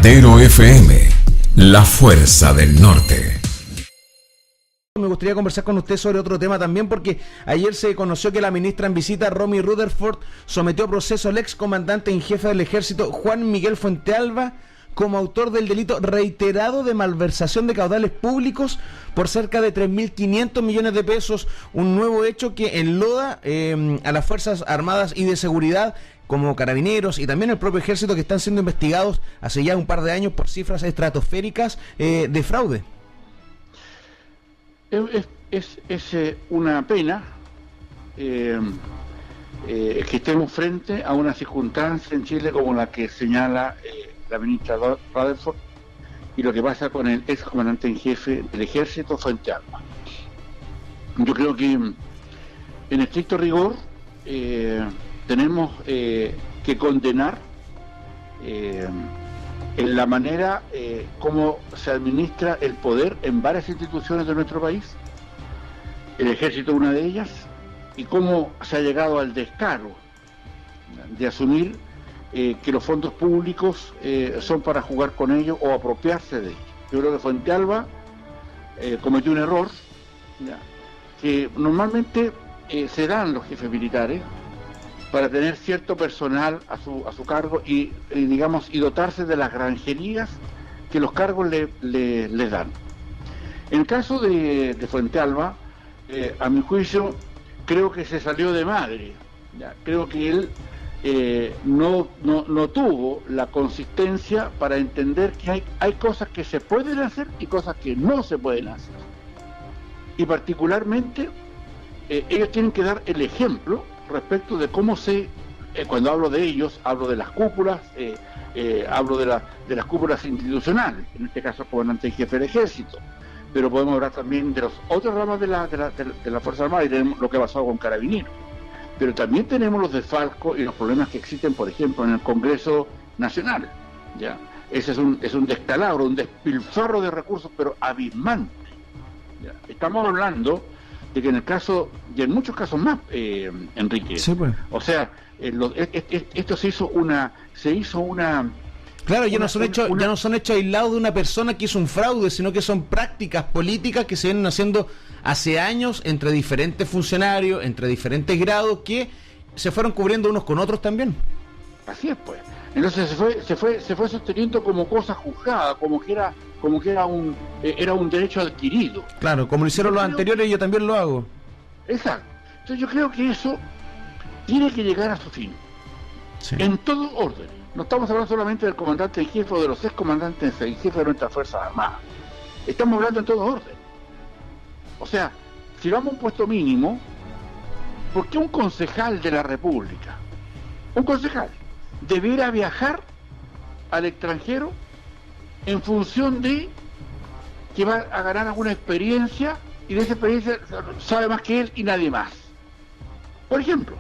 Latero FM, la fuerza del norte. Me gustaría conversar con usted sobre otro tema también, porque ayer se conoció que la ministra en visita, Romy Rutherford, sometió a proceso al ex comandante en jefe del ejército, Juan Miguel Fuentealba, como autor del delito reiterado de malversación de caudales públicos por cerca de 3.500 millones de pesos, un nuevo hecho que enloda a las Fuerzas Armadas y de Seguridad, como Carabineros y también el propio Ejército, que están siendo investigados hace ya un par de años por cifras estratosféricas de fraude. Es una pena que estemos frente a una circunstancia en Chile como la que señala la ministra Rutherford y lo que pasa con el ex comandante en jefe del ejército, Fuentealba. Yo creo que en estricto rigor tenemos que condenar en la manera como se administra el poder en varias instituciones de nuestro país, el ejército una de ellas, y cómo se ha llegado al descaro de asumir que los fondos públicos son para jugar con ellos o apropiarse de ellos. Yo creo que Fuentealba cometió un error, ¿ya?, que normalmente se dan los jefes militares para tener cierto personal a su cargo y digamos, y dotarse de las granjerías que los cargos les dan. En el caso de Fuentealba, a mi juicio, creo que se salió de madre, ¿ya? Creo que él no tuvo la consistencia para entender que hay cosas que se pueden hacer y cosas que no se pueden hacer. Y particularmente, ellos tienen que dar el ejemplo respecto de cómo cuando hablo de ellos, hablo de las cúpulas, hablo de las cúpulas institucionales, en este caso el comandante en jefe del ejército, pero podemos hablar también de los otros ramas de la Fuerza Armada, y tenemos lo que ha pasado con Carabineros, pero también tenemos los desfalcos y los problemas que existen, por ejemplo, en el Congreso Nacional, ¿ya? Ese es un descalabro, un despilfarro de recursos, pero abismante, ¿ya? Estamos hablando de que en el caso, y en muchos casos más, Enrique, Sí, pues. o sea, esto se hizo una Claro, ya no son hechos aislados de una persona que hizo un fraude, sino que son prácticas políticas que se vienen haciendo hace años entre diferentes funcionarios, entre diferentes grados, que se fueron cubriendo unos con otros también. Así es, pues. Entonces se fue sosteniendo como cosa juzgada, como que era un derecho adquirido. Claro, como lo hicieron los anteriores, yo también lo hago. Exacto. Entonces yo creo que eso tiene que llegar a su fin, Sí. en todo orden. No estamos hablando solamente del comandante en jefe o de los ex comandantes en jefe de nuestras Fuerzas Armadas. Estamos hablando en todo orden. O sea, si vamos a un puesto mínimo, ¿por qué un concejal de la República, un concejal, debiera viajar al extranjero en función de que va a ganar alguna experiencia, y de esa experiencia sabe más que él y nadie más? Por ejemplo,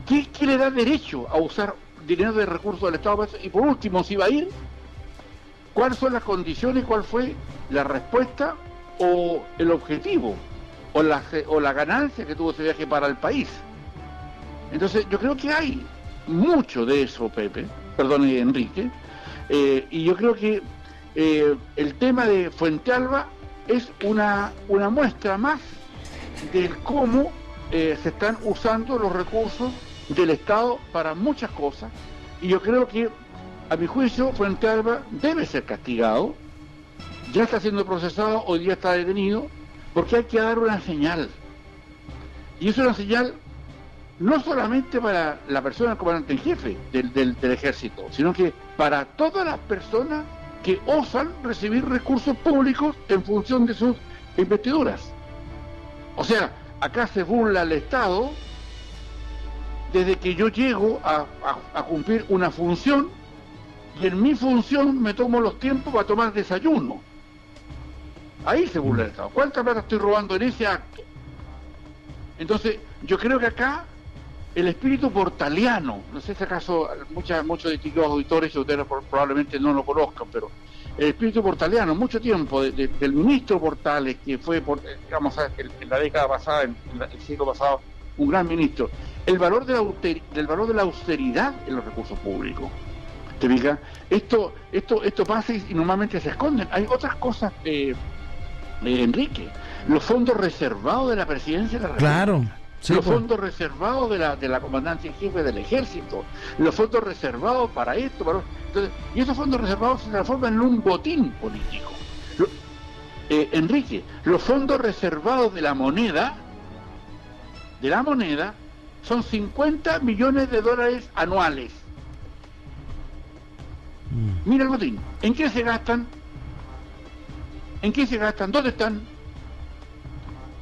¿qué le da derecho a usar dinero de recursos del Estado? Y por último, si va a ir, ¿cuáles son las condiciones, cuál fue la respuesta o el objetivo o la ganancia que tuvo ese viaje para el país? Entonces yo creo que hay mucho de eso, Enrique, y yo creo que el tema de Fuentealba es una muestra más de cómo se están usando los recursos del Estado para muchas cosas, y yo creo que, a mi juicio, Fuentealba debe ser castigado. Ya está siendo procesado, hoy día está detenido, porque hay que dar una señal, y es una señal no solamente para la persona comandante en jefe del ejército, sino que para todas las personas que osan recibir recursos públicos en función de sus investiduras. O sea, acá se burla el Estado desde que yo llego a cumplir una función, y en mi función me tomo los tiempos para tomar desayuno. Ahí se burla el Estado. ¿Cuánta plata estoy robando en ese acto? Entonces, yo creo que acá el espíritu portaliano, no sé si acaso muchos distinguidos auditores, ustedes probablemente no lo conozcan, pero el espíritu portaliano, mucho tiempo, del ministro Portales, que fue, digamos, en la década pasada, en el siglo pasado, un gran ministro, el valor de la austeridad en los recursos públicos. ¿Te fijas? Esto pasa y normalmente se esconden. Hay otras cosas, Enrique. Los fondos reservados de la presidencia de la República. Claro. Sí, los fondos reservados de la comandante en jefe del ejército, los fondos reservados para esto, entonces, y esos fondos reservados se transforman en un botín político. Enrique, los fondos reservados de la moneda son 50 millones de dólares anuales. Mira el botín. ¿En qué se gastan? ¿Dónde están?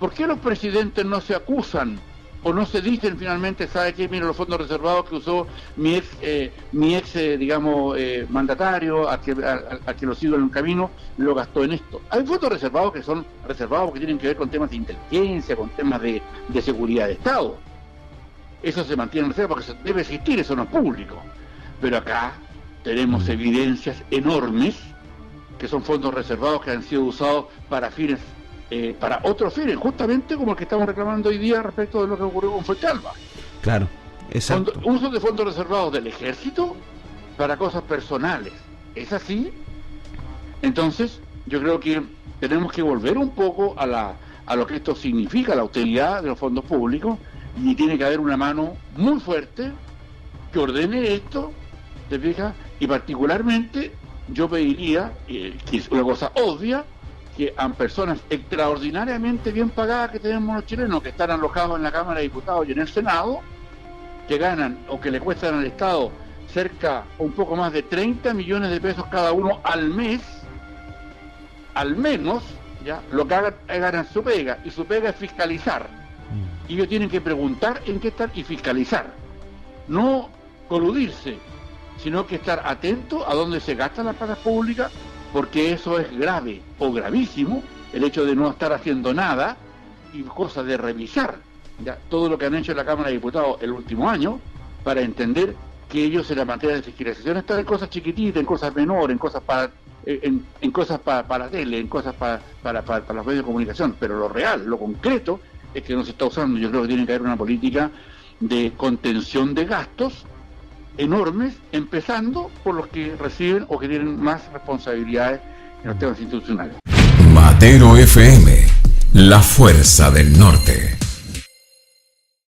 ¿Por qué los presidentes no se acusan o no se dicen finalmente, sabe qué, mira los fondos reservados que usó mi ex mandatario, a que lo sigo en el camino, lo gastó en esto? Hay fondos reservados que son reservados porque tienen que ver con temas de inteligencia, con temas de seguridad de Estado. Eso se mantiene en reserva porque debe existir, eso no es público. Pero acá tenemos evidencias enormes que son fondos reservados que han sido usados para fines, para otros fines, justamente como el que estamos reclamando hoy día respecto de lo que ocurrió con Fuente Alba. Claro, exacto. Uso de fondos reservados del ejército para cosas personales. ¿Es así? Entonces, yo creo que tenemos que volver un poco a lo que esto significa, la utilidad de los fondos públicos, y tiene que haber una mano muy fuerte que ordene esto, ¿te fijas? Y particularmente yo pediría, que es una cosa obvia, que a personas extraordinariamente bien pagadas que tenemos los chilenos, que están alojados en la Cámara de Diputados y en el Senado, que ganan o que le cuestan al Estado cerca o un poco más de 30 millones de pesos cada uno al mes, al menos, ya lo que ganan su pega, y su pega es fiscalizar. Y ellos tienen que preguntar en qué están y fiscalizar. No coludirse, sino que estar atento a dónde se gastan las plazas públicas, porque eso es grave o gravísimo, el hecho de no estar haciendo nada, y cosa de revisar ya todo lo que han hecho en la Cámara de Diputados el último año, para entender que ellos en la materia de fiscalización están en cosas chiquititas, en cosas menores, en cosas para cosas para tele, en cosas para los medios de comunicación, pero lo real, lo concreto, es que no se está usando. Yo creo que tiene que haber una política de contención de gastos enormes, empezando por los que reciben o que tienen más responsabilidades en los temas institucionales. Matero FM, la fuerza del norte.